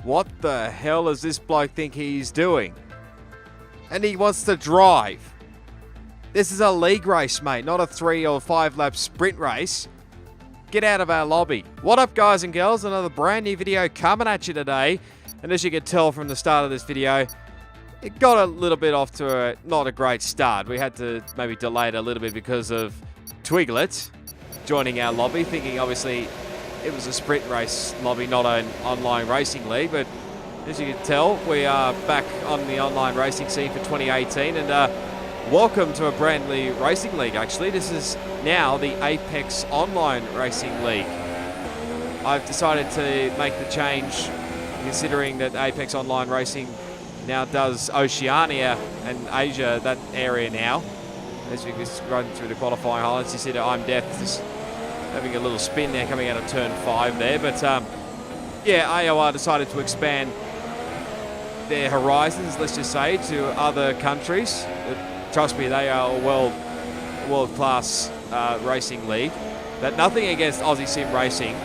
What the hell does this bloke think he's doing? And he wants to drive. This is a league race, mate, not a 3 or 5 lap sprint race. Get out of our lobby. What up, guys and girls? Another brand new video coming at you today. And as you can tell from the start of this video, it got a little bit off to not a great start. We had to maybe delay it a little bit because of Twiglet joining our lobby, thinking obviously it was a sprint race lobby, not an online racing league. But as you can tell, we are back on the online racing scene for 2018, and welcome to a brand new racing league, actually. This is now the Apex Online Racing League. I've decided to make the change, considering that Apex Online Racing now does Oceania and Asia, that area now. As we just run through the qualifying highlights, you see that I'm Death just having a little spin there coming out of turn 5 there. But yeah, AOR decided to expand their horizons, let's just say, to other countries. Trust me, they are a world-class racing league. But nothing against Aussie Sim Racing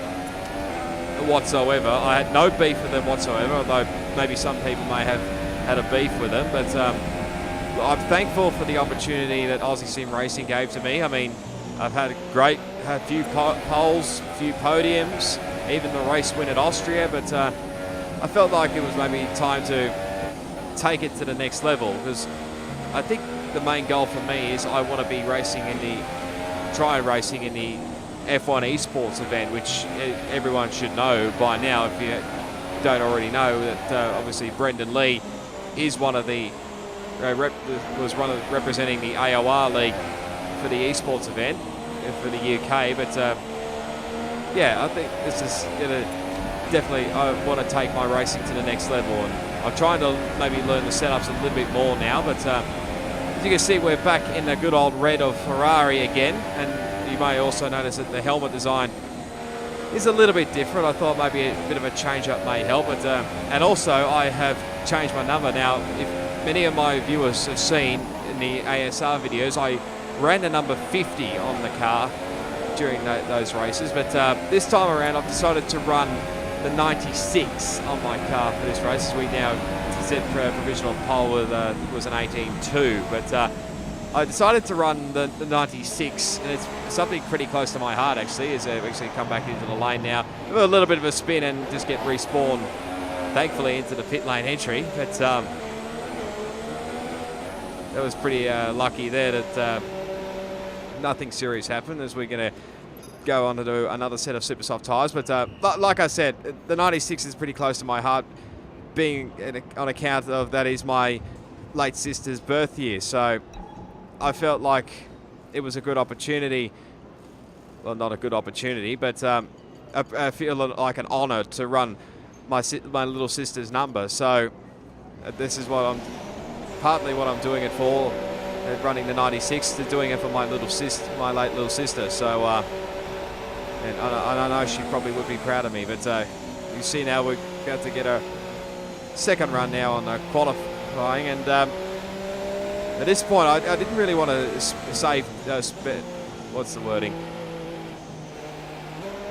whatsoever. I had no beef with them whatsoever, although maybe some people may have had a beef with them. But I'm thankful for the opportunity that Aussie Sim Racing gave to me. I mean, I've had a few poles, a few podiums, even the race win at Austria, but I felt like it was maybe time to take it to the next level, because I think the main goal for me is I want to be racing in the racing in the F1 esports event, which everyone should know by now if you don't already know that obviously Brendan Lee is one of the representing the AOR league for the esports event for the UK. But yeah, I think this is gonna definitely, I want to take my racing to the next level, and I'm trying to maybe learn the setups a little bit more now. But as you can see, we're back in the good old red of Ferrari again, and you may also notice that the helmet design is a little bit different. I thought maybe a bit of a change-up may help, but and also I have changed my number now. If many of my viewers have seen in the ASR videos, I ran the number 50 on the car during those races, but this time around I've decided to run the 96 on my car for this race, as we now set for a provisional pole with was an 18.2, but I decided to run the 96, and it's something pretty close to my heart actually, as I've actually come back into the lane now with a little bit of a spin and just get respawned, thankfully, into the pit lane entry. But that was pretty lucky there that nothing serious happened, as we're going to go on to do another set of super soft tyres. But like I said, the 96 is pretty close to my heart, being on account of that is my late sister's birth year. So I felt like it was a good opportunity. Well, not a good opportunity, but I feel like an honour to run my little sister's number. So this is partly what I'm doing it for, running the 96, to doing it for my late little sister. So and I know she probably would be proud of me. But you see now we're about to get a second run now on the qualifying, and at this point I didn't really want to save what's the wording,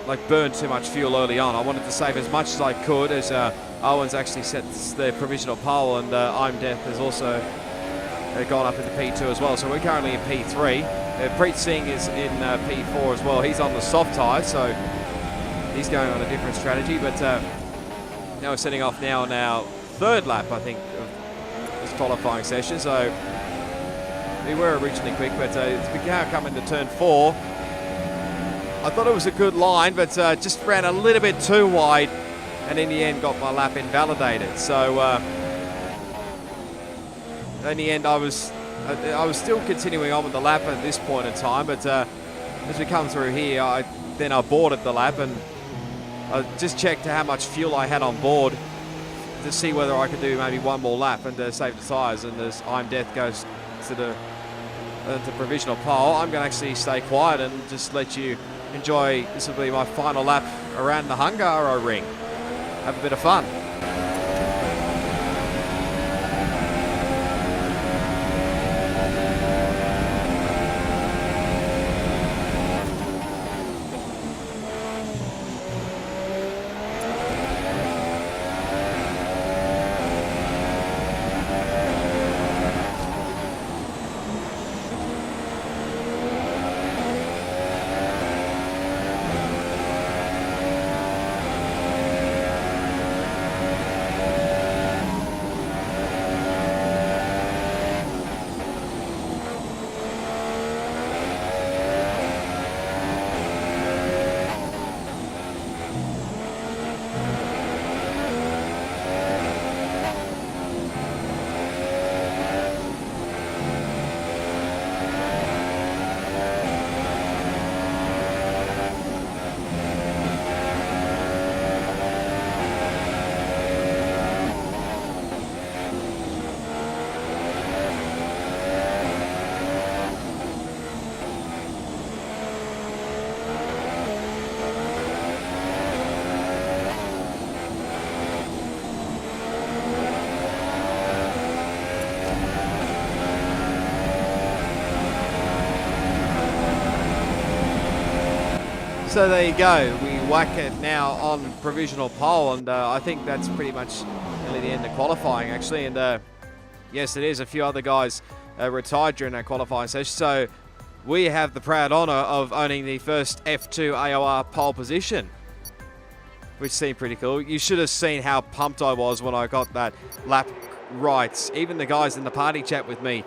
like burn too much fuel early on. I wanted to save as much as I could, as Owen's actually set their provisional pole, and I'm Death has also gone up into P2 as well. So we're currently in P3. Preet Singh is in P4 as well. He's on the soft tyre, so he's going on a different strategy. But now we're setting off now on our third lap, I think, of this qualifying session. So we were originally quick, but it's now coming to turn 4. I thought it was a good line, but just ran a little bit too wide, and in the end got my lap invalidated. So in the end I was still continuing on with the lap at this point in time, but as we come through here, I boarded the lap, and I just checked how much fuel I had on board to see whether I could do maybe one more lap and save the tyres. And as I'm Death goes to the provisional pole, I'm going to actually stay quiet and just let you enjoy. This will be my final lap around the Hungary ring. Have a bit of fun. So there you go. We whack it now on provisional pole, and I think that's pretty much nearly the end of qualifying, actually. And yes, it is. A few other guys retired during that qualifying session. So we have the proud honour of owning the first F2 AOR pole position, which seemed pretty cool. You should have seen how pumped I was when I got that lap right. Even the guys in the party chat with me,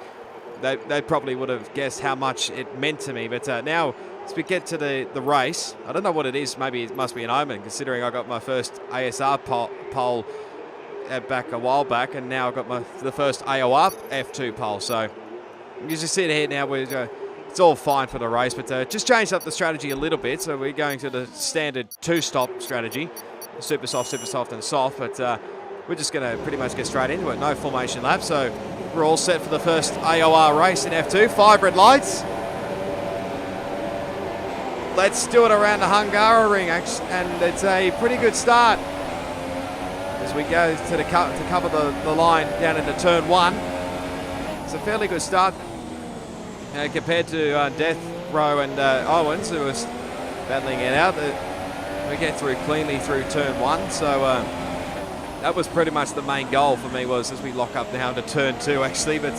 they probably would have guessed how much it meant to me. But now, as we get to the race, I don't know what it is. Maybe it must be an omen, considering I got my first ASR pole back a while back, and now I've got the first AOR F2 pole. So you just see it here now. It's all fine for the race, but just changed up the strategy a little bit. So we're going to the standard two-stop strategy, super soft, and soft. But we're just going to pretty much get straight into it. No formation lap, so we're all set for the first AOR race in F2. 5 red lights. Let's do it around the Hungary ring, and it's a pretty good start as we go to cover the line down into turn 1. It's a fairly good start compared to Death Row and Owens, who was battling it out. We get through cleanly through turn 1, so that was pretty much the main goal for me, was as we lock up now into turn 2, actually. But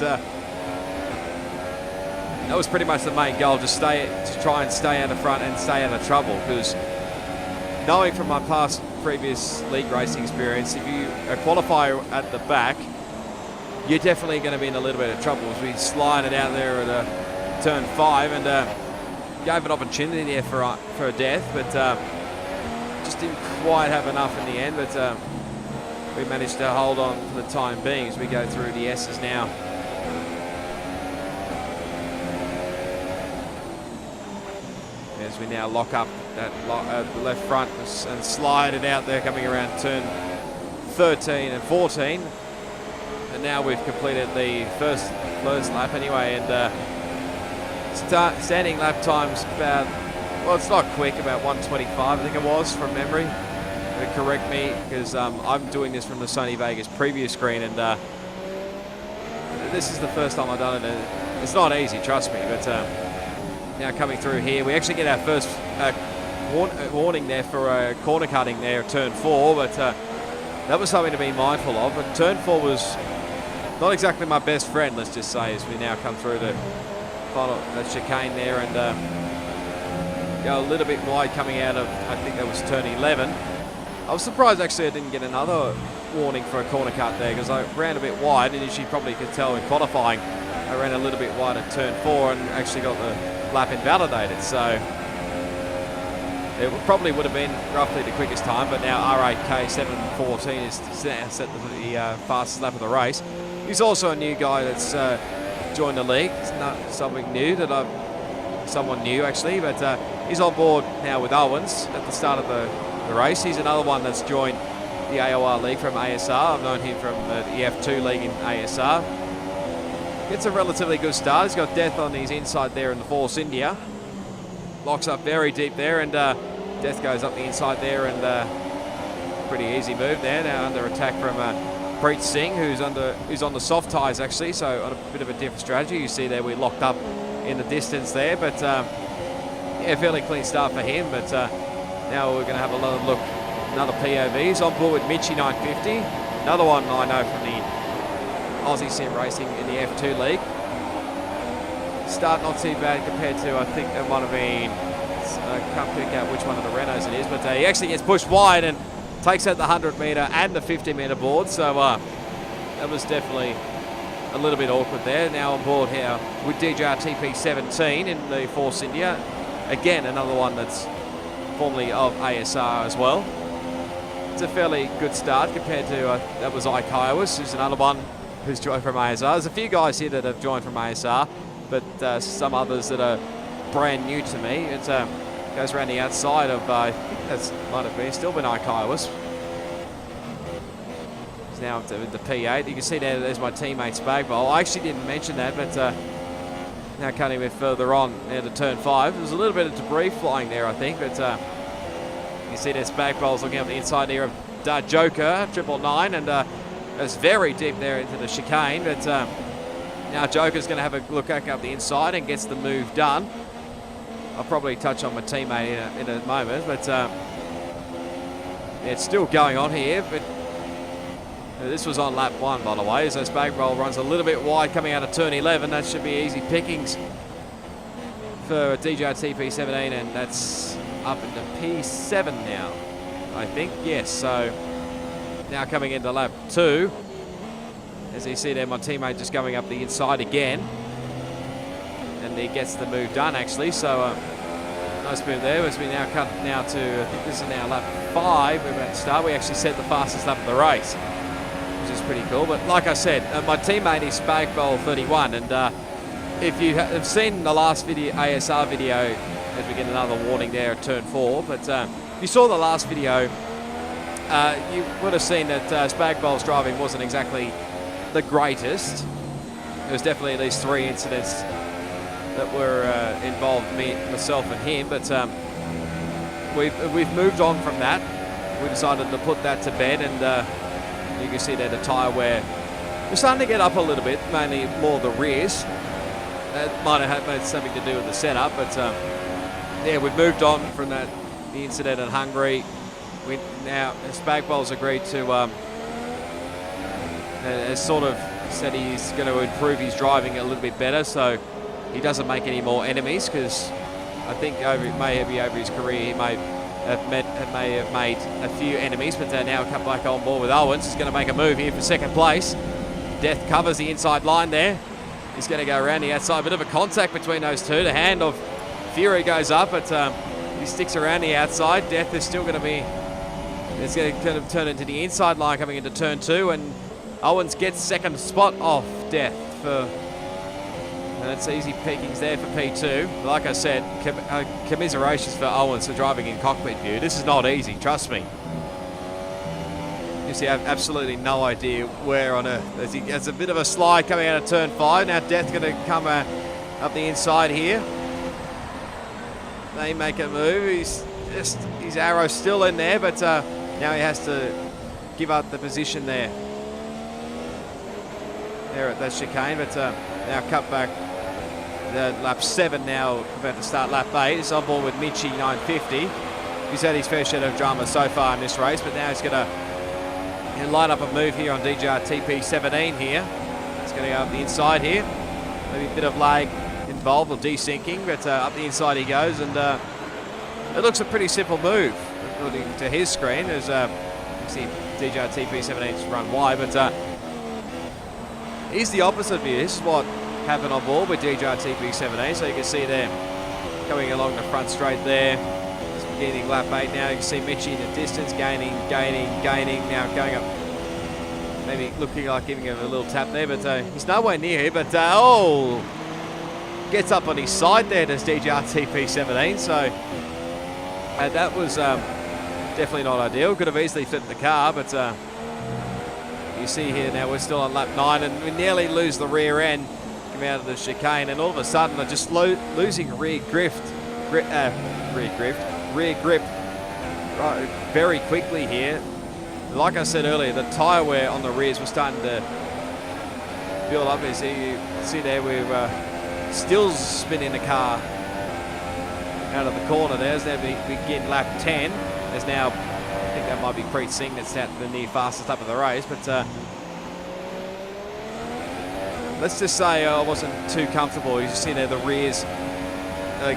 that was pretty much the main goal, to try and stay out of front and stay out of trouble, because knowing from my previous league racing experience, if you qualify at the back, you're definitely going to be in a little bit of trouble. As we slide it out there at turn 5, and gave an opportunity there for Death, but just didn't quite have enough in the end. But we managed to hold on for the time being as we go through the S's now. As we now lock up that left front and slide it out there, coming around turn 13 and 14. And now we've completed the first lap anyway, and standing lap time's about, well, it's not quick, about 1:25 I think it was from memory. Correct me, because I'm doing this from the Sony Vegas preview screen, and this is the first time I've done it, and it's not easy, trust me. But now coming through here, we actually get our first warning there for corner cutting there at turn 4, but that was something to be mindful of. But turn 4 was not exactly my best friend, let's just say, as we now come through the final chicane there, and go a little bit wide coming out of, I think that was turn 11. I was surprised actually I didn't get another warning for a corner cut there, because I ran a bit wide, and as you probably could tell in qualifying, I ran a little bit wide at turn 4 and actually got the lap invalidated. So it probably would have been roughly the quickest time, but now R8K 7:14 is set the fastest lap of the race. He's also a new guy that's joined the league. It's not something new someone new actually, but he's on board now with Owens at the start of the race. He's another one that's joined the AOR league from ASR. I've known him from the F2 league in ASR. Gets a relatively good start. He's got Death on his inside there in the Force India. Locks up very deep there, and Death goes up the inside there, and pretty easy move there. Now under attack from Preet Singh, who's on the soft tyres actually, so on a bit of a different strategy. You see there we locked up in the distance there, but yeah, fairly clean start for him. But now we're going to have another look, another POV. He's on board with Mitchie 950, another one I know from the Aussie Sim Racing in the F2 league. Start not too bad compared to, I think that might have been, I can't pick out which one of the Renaults it is, but he actually gets pushed wide and takes out the 100 metre and the 50 metre board. So that was definitely a little bit awkward there. Now on board here with DJR TP17 in the Force India. Again, another one that's formerly of ASR as well. It's a fairly good start compared to, that was Ike Kiowas, who's another one who's joined from ASR. There's a few guys here that have joined from ASR, but some others that are brand new to me. It goes around the outside of, I think that's might have been still been Ike Kiowas. It's now up to the P8. You can see there's my teammate Spagbowl. I actually didn't mention that, but now cutting a bit further on now to turn 5. There was a little bit of debris flying there, I think, but you can see there's Spagbowl's looking up the inside here of Joker 999, and it's very deep there into the chicane, but now Joker's going to have a look back up the inside and gets the move done. I'll probably touch on my teammate in a moment, but it's still going on here. But this was on lap 1, by the way, as Spagbol runs a little bit wide coming out of turn 11. That should be easy pickings for DJR TP17, and that's up into P7 now, I think. Yes, so now coming into lap 2. As you see there, my teammate just going up the inside again. And he gets the move done, actually. So nice move there. As we now cut now to, I think this is now lap 5. We're about to start. We actually set the fastest lap of the race, which is pretty cool. But like I said, my teammate is Spagbol31. And if you have seen the last video, ASR video, as we get another warning there at turn 4. But if you saw the last video, you would have seen that Spagbol's driving wasn't exactly the greatest. There was definitely at least 3 incidents that were involved, myself and him, but we've moved on from that. We decided to put that to bed, and you can see there the tyre wear. We're starting to get up a little bit, mainly more the rears. That might have had something to do with the setup, but yeah, we've moved on from that, the incident in Hungary. We now, Spagbol's agreed to, has sort of said he's going to improve his driving a little bit better, so he doesn't make any more enemies, because I think maybe over his career he may have made a few enemies, but now come back on board with Owens. He's going to make a move here for second place. Death covers the inside line there. He's going to go around the outside. A bit of a contact between those two. The hand of Fury goes up, but he sticks around the outside. Death is still going to be... It's going to kind of turn into the inside line coming into turn 2, and Owens gets second spot off Death for... And it's easy pickings there for P2. Like I said, commiserations for Owens for driving in cockpit view. This is not easy, trust me. You see, I have absolutely no idea where on earth. There's a bit of a slide coming out of turn 5. Now Death's going to come up the inside here. They make a move. His arrow's still in there, but now he has to give up the position there. There at that chicane, but now cut back. Lap 7 now, about to start lap 8. He's on board with Michi 950. He's had his fair share of drama so far in this race, but now he's going to line up a move here on DJR TP17 here. He's going to go up the inside here. Maybe a bit of lag involved or desyncing, but up the inside he goes, and it looks a pretty simple move according to his screen. As you see DJR TP17's run wide, but he's the opposite view. This is what happened on board with DJR TP17, so you can see there coming along the front straight there. It's beginning lap 8 now. You can see Mitchie in the distance, gaining, now going up, maybe looking like giving him a little tap there, but he's nowhere near here, but gets up on his side there, does DJR TP17, so that was definitely not ideal. Could have easily flipped the car, but you see here now we're still on lap 9, and we nearly lose the rear end coming out of the chicane, and all of a sudden they're just losing rear grip very quickly here. Like I said earlier, the tyre wear on the rears was starting to build up. As you see there, we're still spinning the car out of the corner there. As they begin lap 10, there's now, I think that might be Preet Singh that's at the near fastest up of the race, but let's just say I wasn't too comfortable. You see there the rears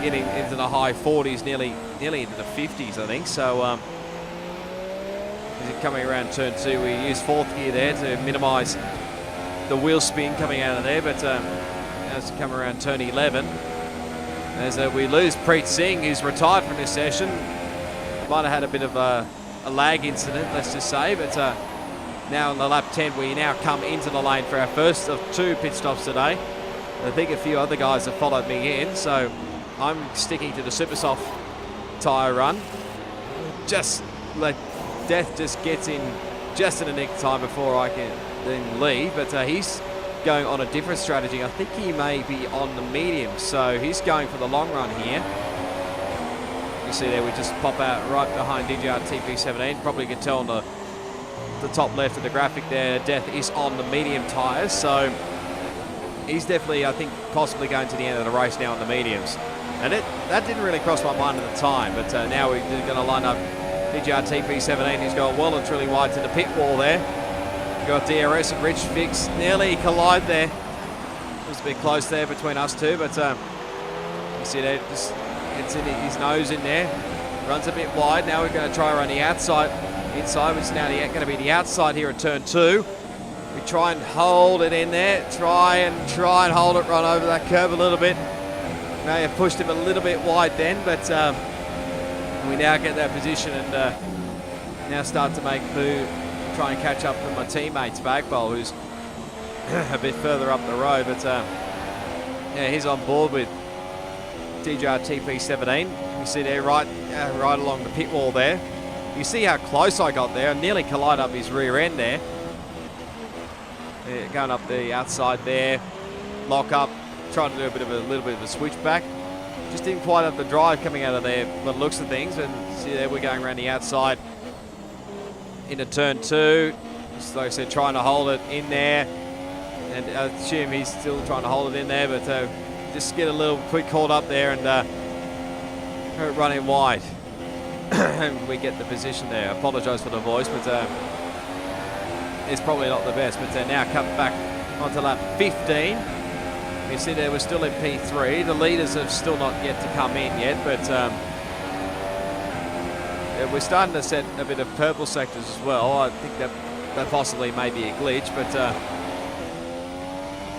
getting into the high 40s, nearly into the 50s, I think. So as coming around turn 2, we use 4th gear there to minimise the wheel spin coming out of there. But as we come around turn 11, as we lose Preet Singh, who's retired from this session. Might have had a bit of a lag incident, let's just say, but now on the lap 10, we now come into the lane for our first of 2 pit stops today. I think a few other guys have followed me in, so I'm sticking to the super soft tyre run. Just let Death just gets in just in the nick of time before I can then leave, but he's going on a different strategy. I think he may be on the medium, so he's going for the long run here. You see there, we just pop out right behind DJR TP17. Probably can tell on the top left of the graphic there, Death is on the medium tyres, so he's definitely, I think, possibly going to the end of the race now on the mediums. And that didn't really cross my mind at the time, but now we're going to line up DJR TP17, who's gone well and truly wide to the pit wall there. We've got DRS and Rich Fix nearly collide there. It was a bit close there between us two, but you see there, just gets in his nose in there. Runs a bit wide. Now we're going to try around the outside, inside, which is now going to be the outside here at turn 2. We try and hold it in there. Try and hold it, run over that curve a little bit. May have pushed him a little bit wide then, but we now get that position and now start to make move, try and catch up with my teammates, Bagbowl, who's a bit further up the road, but yeah, he's on board with DJR TP17. You see there, right along the pit wall there. You see how close I got there. I nearly collide up his rear end there. Yeah, going up the outside there, lock up, trying to do a little bit of a switchback. Just didn't quite have the drive coming out of there by the looks of things. And see there, we're going around the outside into turn 2. Just like I said, trying to hold it in there. And I assume he's still trying to hold it in there, but just get a little quick hold up there and run in wide. And we get the position there. I apologise for the voice, but it's probably not the best. But now cut back onto lap 15. You see there, we're still in P3. The leaders have still not yet to come in yet, but yeah, we're starting to set a bit of purple sectors as well. I think that possibly may be a glitch, but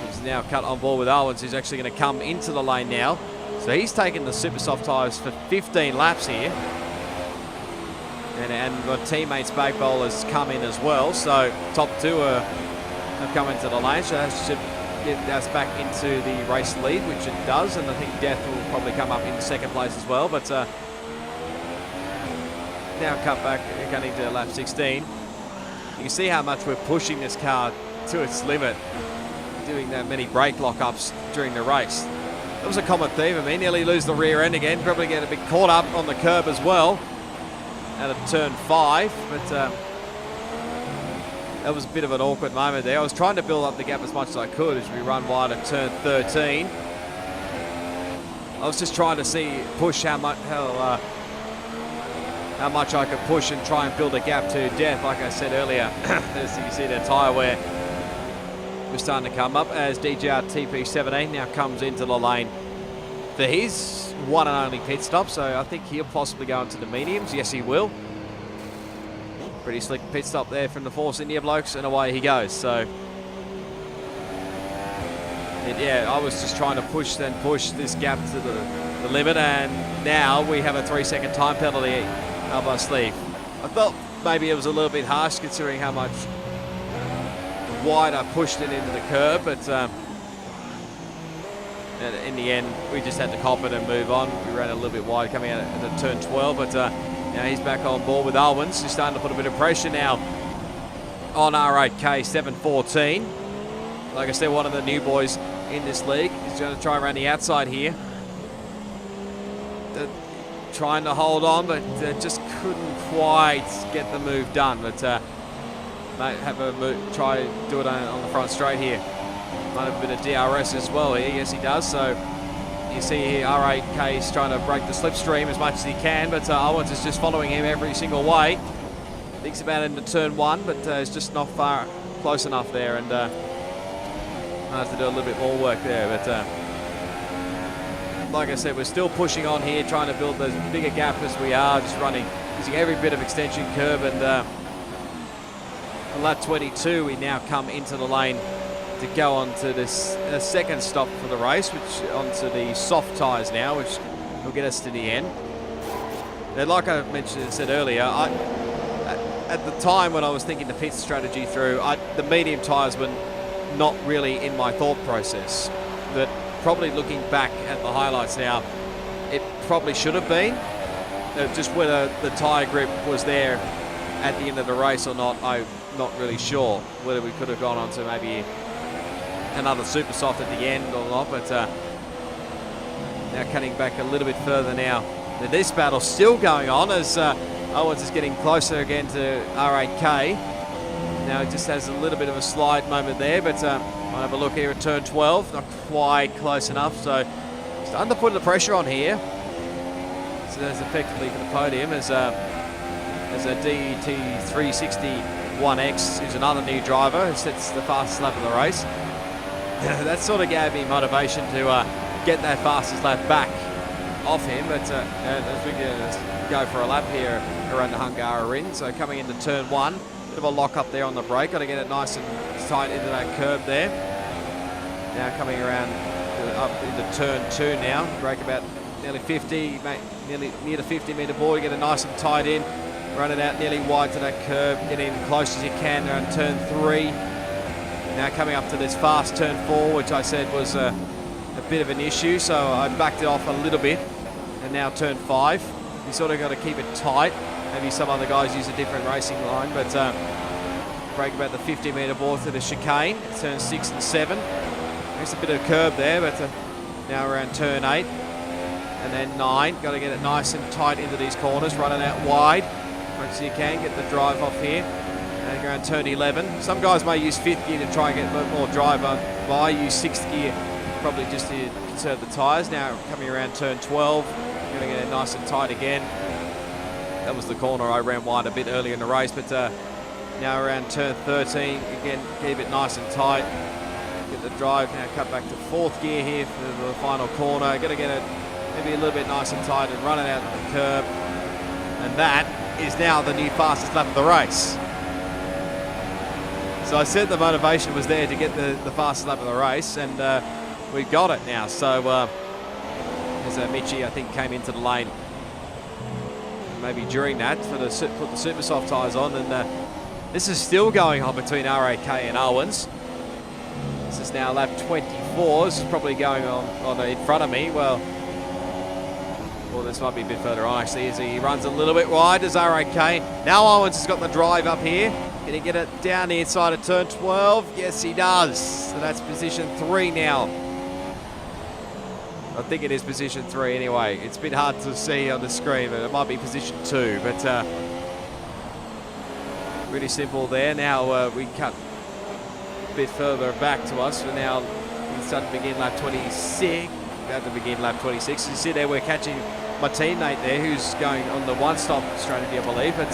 he's now cut on board with Owens, who's actually going to come into the lane now. So he's taken the super soft tyres for 15 laps here. And my teammates Bag Bowlers come in as well. So top 2 have come into the lane. So that should get us back into the race lead, which it does. And I think Death will probably come up in second place as well. But now cut back, going into lap 16. You can see how much we're pushing this car to its limit, doing that many brake lock-ups during the race. That was a common theme of me. Nearly lose the rear end again. Probably get a bit caught up on the curb as well out of turn 5. But that was a bit of an awkward moment there. I was trying to build up the gap as much as I could as we run wide at turn 13. I was just trying to push how much I could push and try and build a gap to Death. Like I said earlier, as you can see the tyre wear was starting to come up as DJR TP17 now comes into the lane for his one and only pit stop. So I think he'll possibly go into the mediums. Yes, he will. Pretty slick pit stop there from the Force India blokes, and away he goes. So yeah, I was just trying to push this gap to the limit, and now we have a 3-second time penalty up our sleeve. I thought maybe it was a little bit harsh considering how much wide I pushed it into the curb, but in the end we just had to cop it and move on. We ran a little bit wide coming out at turn 12, but now he's back on board with Owens. He's starting to put a bit of pressure now on R8K 714. Like I said, one of the new boys in this league. He's going to try around the outside here. Trying to hold on, but just couldn't quite get the move done. But might have a move, try do it on the front straight here. Might have a bit of DRS as well here. Yes, he does. So you see here, R8K is trying to break the slipstream as much as he can, but Owens is just following him every single way. Thinks about it into turn 1, but it's just not close enough there, and I have to do a little bit more work there. But like I said, we're still pushing on here, trying to build as big a gap as we are, just running, using every bit of extension curve. And on lap 22, we now come into the lane to go on to this second stop for the race, which onto the soft tyres now, which will get us to the end. And like I mentioned and said earlier, at the time when I was thinking the pit strategy through, the medium tyres were not really in my thought process. But probably looking back at the highlights now, it probably should have been. Just whether the tyre grip was there at the end of the race or not, I'm not really sure. Whether we could have gone on to maybe another super soft at the end or not. But now cutting back a little bit further now. This battle's still going on as Owens is getting closer again to R8K. Now it just has a little bit of a slide moment there, but I'll have a look here at turn 12. Not quite close enough, so starting to put the pressure on here. So that's effectively for the podium as a DT360-1X, who's another new driver who sets the fastest lap of the race. That sort of gave me motivation to get that fastest lap back off him. But as we go for a lap here around the Hungary ring, so coming into turn 1, bit of a lock up there on the brake. Got to get it nice and tight into that curb there. Now coming around up into turn 2 now, brake about nearly 50, nearly near the 50-metre board. Get it nice and tight in, run it out nearly wide to that curb, get in close as you can around turn 3. Now coming up to this fast turn 4, which I said was a bit of an issue, so I backed it off a little bit. And now turn 5, you sort of got to keep it tight. Maybe some other guys use a different racing line, but brake about the 50-metre board to the chicane, turn 6 and 7. There's a bit of curb there, but now around turn 8. And then 9, got to get it nice and tight into these corners, running out wide. Once you can, get the drive off here. And go around turn 11. Some guys may use 5th gear to try and get a bit more drive on, but I use 6th gear, probably just to conserve the tyres. Now coming around turn 12, going to get it nice and tight again. That was the corner I ran wide a bit earlier in the race, but now around turn 13, again, keep it nice and tight. Get the drive, now cut back to 4th gear here for the final corner. Got to get it maybe a little bit nice and tight and run it out to the curb. And that is now the new fastest lap of the race. So I said the motivation was there to get the fastest lap of the race, and we got it now. So as Michi, I think, came into the lane maybe during that for put the super soft tyres on, and this is still going on between RAK and Owens. This is now lap 24. This is probably going on in front of me. Well, this might be a bit further on actually, as he runs a little bit wide as RAK. Now Owens has got the drive up here. Can he get it down the inside of turn 12? Yes, he does. So that's position 3 now. I think it is position 3 anyway. It's a bit hard to see on the screen, but it might be position 2. But really simple there. Now we cut a bit further back to us. So now we start to begin lap 26. About to begin lap 26. You see there, we're catching my teammate there, who's going on the one-stop strategy, I believe. But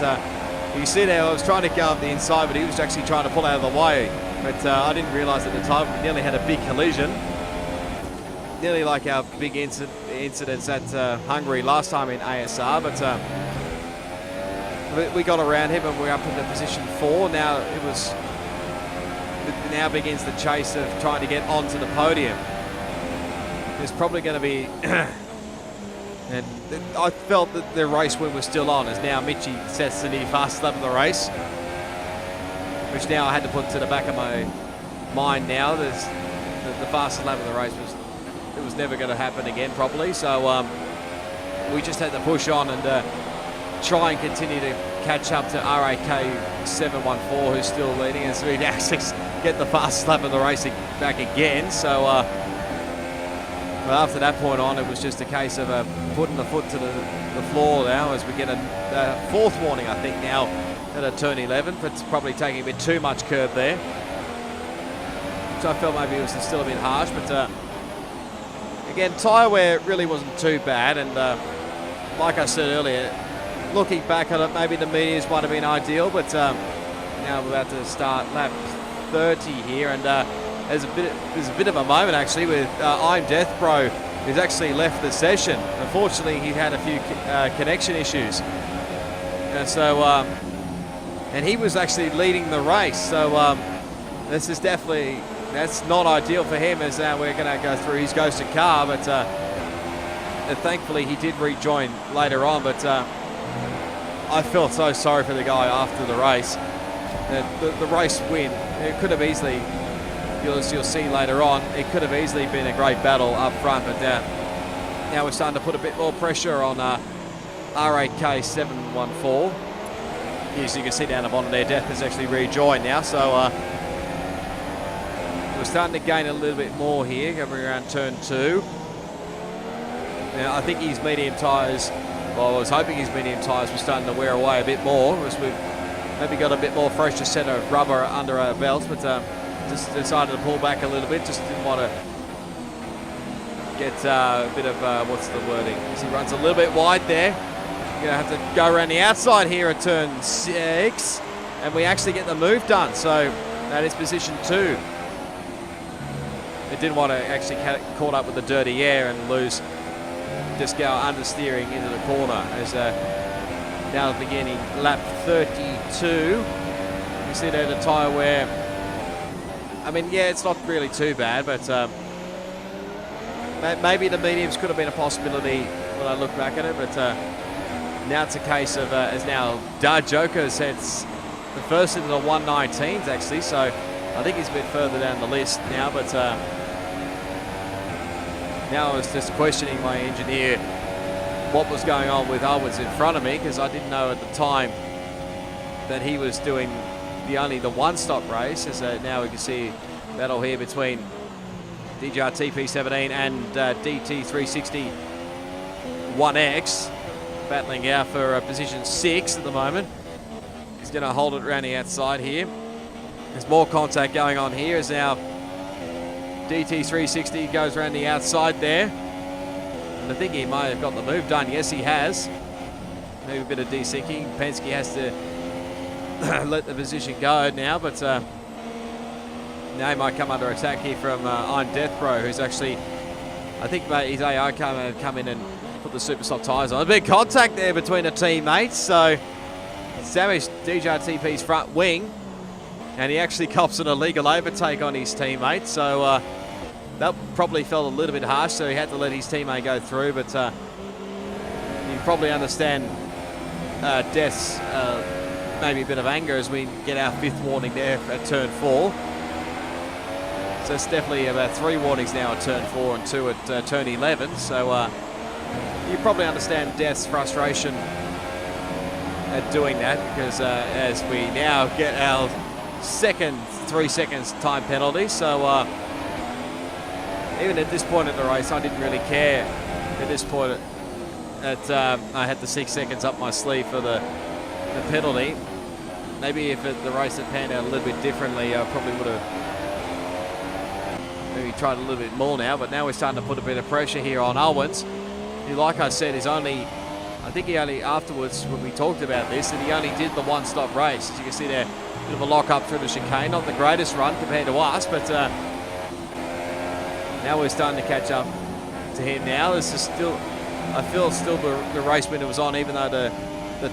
you see there, I was trying to go up the inside, but he was actually trying to pull out of the way. But I didn't realise at the time we nearly had a big collision. Nearly like our big incidents at Hungary last time in ASR. But we got around him and we're up into position 4. Now now begins the chase of trying to get onto the podium. There's probably going to be, and I felt that the race win was still on, as now Michi sets the new fastest lap of the race, which now I had to put to the back of my mind now. The fastest lap of the race was never going to happen again properly, so we just had to push on and try and continue to catch up to RAK 714, who's still leading, as we now get the fastest lap of the race back again. So but after that point on, it was just a case of putting the foot to the floor now, as we get a 4th warning, I think, now at a turn 11. But it's probably taking a bit too much curb there, which I felt maybe it was still a bit harsh. But again, tyre wear really wasn't too bad. And like I said earlier, looking back on it, maybe the mediums might have been ideal. But now we're about to start lap 30 here, and there's a bit of a moment actually with I'm Death Bro, who's actually left the session. Unfortunately, he had a few connection issues, and so and he was actually leading the race. So this is that's not ideal for him, as now we're going to go through his ghosted car. But thankfully he did rejoin later on. But I felt so sorry for the guy after the race. The race win, it could have easily, you'll see later on, it could have easily been a great battle up front. But now we're starting to put a bit more pressure on RAK 714. As you can see down the bottom there, Death has actually rejoined now. So we're starting to gain a little bit more here, coming around turn 2. Now I think his medium tyres, well, I was hoping his medium tyres were starting to wear away a bit more, as we've maybe got a bit more fresher set of rubber under our belts. But just decided to pull back a little bit, just didn't want to get a bit of, what's the wording? He runs a little bit wide there. You're going to have to go around the outside here at turn 6. And we actually get the move done. So that is position 2. It didn't want to actually get caught up with the dirty air and lose, just go understeering into the corner. As now beginning lap 32. You see there the tyre wear. I mean, yeah, it's not really too bad, but maybe the mediums could have been a possibility when I look back at it. But now it's a case of, as now Joker sets the first into the 119s actually, so I think he's a bit further down the list now. But now I was just questioning my engineer what was going on with Owens in front of me, because I didn't know at the time that he was doing only the one-stop race. As now we can see battle here between DJR TP17 and DT360 1X battling out for position 6 at the moment. He's going to hold it around the outside here. There's more contact going on here as now DT360 goes around the outside there. And I think he might have got the move done. Yes, he has. Maybe a bit of desyncing. Penske has to let the position go now, but now he might come under attack here from I'm Death Bro, who's actually, I think his AO come in and put the super soft tyres on. A big contact there between the teammates, so damaged DJR-TP's front wing, and he actually cops an illegal overtake on his teammate, so that probably felt a little bit harsh, so he had to let his teammate go through. But you probably understand Death's maybe a bit of anger as we get our 5th warning there at turn 4. So it's definitely about 3 warnings now at turn 4 and 2 at turn 11. So you probably understand Death's frustration at doing that, because as we now get our second 3 seconds time penalty. So even at this point in the race, I didn't really care. At this point, I had the 6 seconds up my sleeve for the penalty. Maybe if the race had panned out a little bit differently, I probably would have maybe tried a little bit more now. But now we're starting to put a bit of pressure here on Owens, who, like I said, is only, I think he only afterwards, when we talked about this, and he only did the one-stop race. As you can see there, a bit of a lock-up through the chicane. Not the greatest run compared to us, but now we're starting to catch up to him now. This is still, I feel still the race winner was on, even though the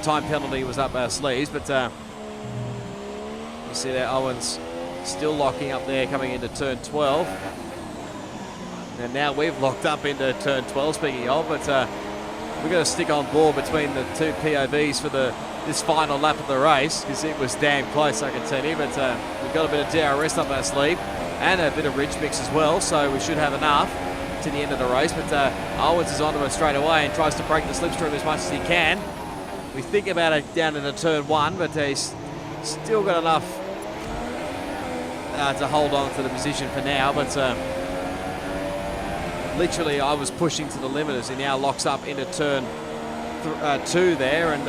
time penalty was up our sleeves. But you see there, Owens still locking up there coming into turn 12. And now we've locked up into turn 12, speaking of, but we've got to stick on board between the two POVs for this final lap of the race, because it was damn close, I can tell you. But we've got a bit of DRS up our sleeve and a bit of ridge mix as well, so we should have enough to the end of the race. But Owens is onto it straight away and tries to break the slipstream as much as he can. We think about it down into turn 1, but he's still got enough to hold on to the position for now. But literally I was pushing to the limit as he now locks up into turn 2 there, and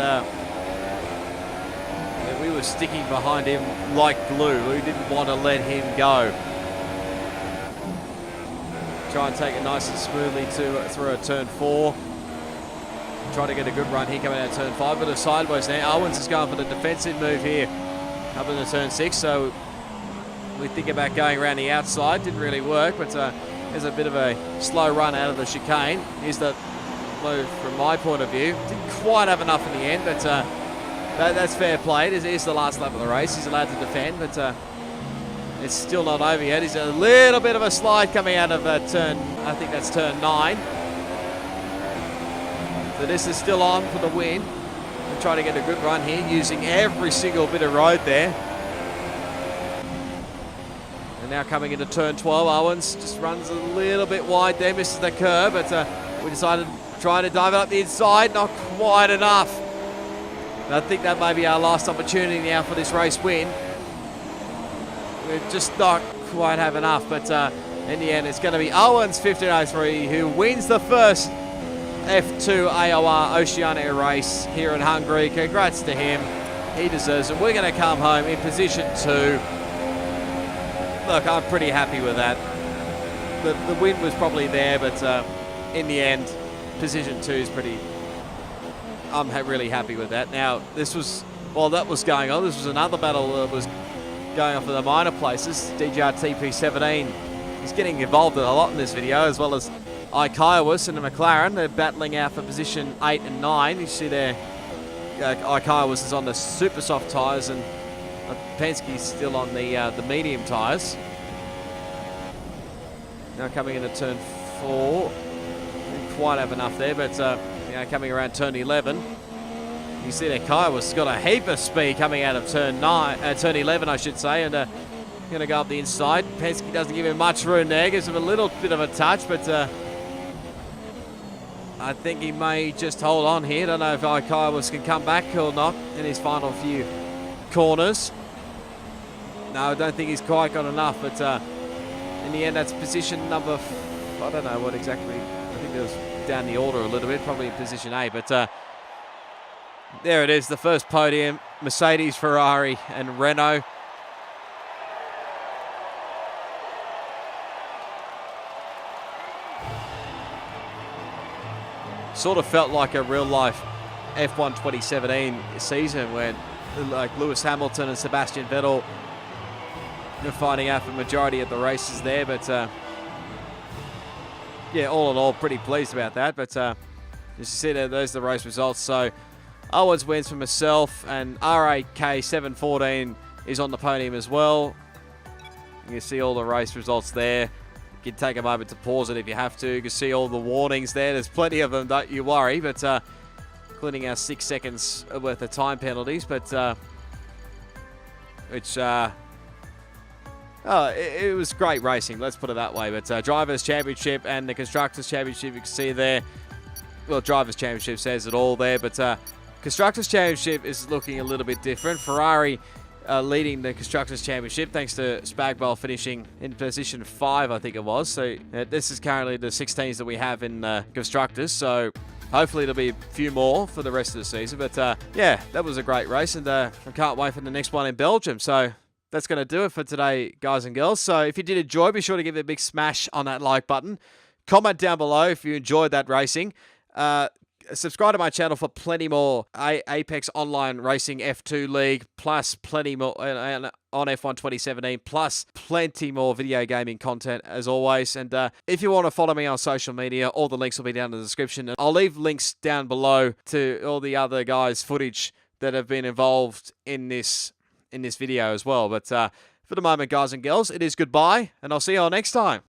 we were sticking behind him like glue. We didn't want to let him go. Try and take it nice and smoothly through a turn 4. Try to get a good run here coming out of turn 5, but a sideways now. Owens is going for the defensive move here up into turn 6, so we think about going around the outside. Didn't really work, but there's a bit of a slow run out of the chicane. Here's the move from my point of view. Didn't quite have enough in the end, but that's fair play. It is the last lap of the race. He's allowed to defend, but it's still not over yet. He's a little bit of a slide coming out of turn, I think that's turn 9. So this is still on for the win. We're trying to get a good run here, using every single bit of road there. And now coming into turn 12, Owens just runs a little bit wide there, misses the curb, but we decided to try to dive it up the inside, not quite enough. And I think that may be our last opportunity now for this race win. We're just not quite have enough, but in the end it's going to be Owens 1503 who wins the first F2 AOR Oceania race here in Hungary. Congrats to him. He deserves it. We're going to come home in position 2. Look, I'm pretty happy with that. the win was probably there, but in the end, position 2 is pretty... I'm really happy with that. Now, this was... While that was going on, this was another battle that was going on for the minor places. DJR-TP17 is getting involved a lot in this video, as well as Ikaiwas and the McLaren. They're battling out for position 8 and 9. You see there, Ikaiwas is on the super soft tyres, and Penske's still on the medium tyres. Now coming into turn 4. Didn't quite have enough there, but coming around turn 11. You see that Kaiwa's got a heap of speed coming out of turn 11, I should say, and going to go up the inside. Penske doesn't give him much room there, gives him a little bit of a touch, but I think he may just hold on here. Don't know if Kaiwas can come back or not in his final few corners. No, I don't think he's quite got enough, but in the end, that's position number... I don't know what exactly... I think it was down the order a little bit, probably in position 8, but... there it is, the first podium. Mercedes, Ferrari, and Renault. Sort of felt like a real-life F1 2017 season when, like, Lewis Hamilton and Sebastian Vettel were fighting out for majority of the races there. But, yeah, all in all, pretty pleased about that. But, as you see there, those are the race results. So, Owens wins for myself, and RAK714 is on the podium as well. You can see all the race results there. You can take a moment to pause it if you have to. You can see all the warnings there. There's plenty of them, don't you worry. But including our 6 seconds worth of time penalties. But it was great racing, let's put it that way. But Drivers' Championship and the Constructors' Championship, you can see there. Well, Drivers' Championship says it all there, but Constructors' Championship is looking a little bit different. Ferrari leading the Constructors' Championship thanks to Spagball finishing in position 5, I think it was. So this is currently the 16s that we have in Constructors. So hopefully there'll be a few more for the rest of the season. But yeah, that was a great race, and I can't wait for the next one in Belgium. So that's going to do it for today, guys and girls. So if you did enjoy, be sure to give it a big smash on that like button. Comment down below if you enjoyed that racing. Subscribe to my channel for plenty more Apex Online Racing F2 League, plus plenty more on F1 2017, plus plenty more video gaming content as always. And if you want to follow me on social media, all the links will be down in the description. And I'll leave links down below to all the other guys' footage that have been involved in this video as well. But for the moment, guys and girls, it is goodbye, and I'll see you all next time.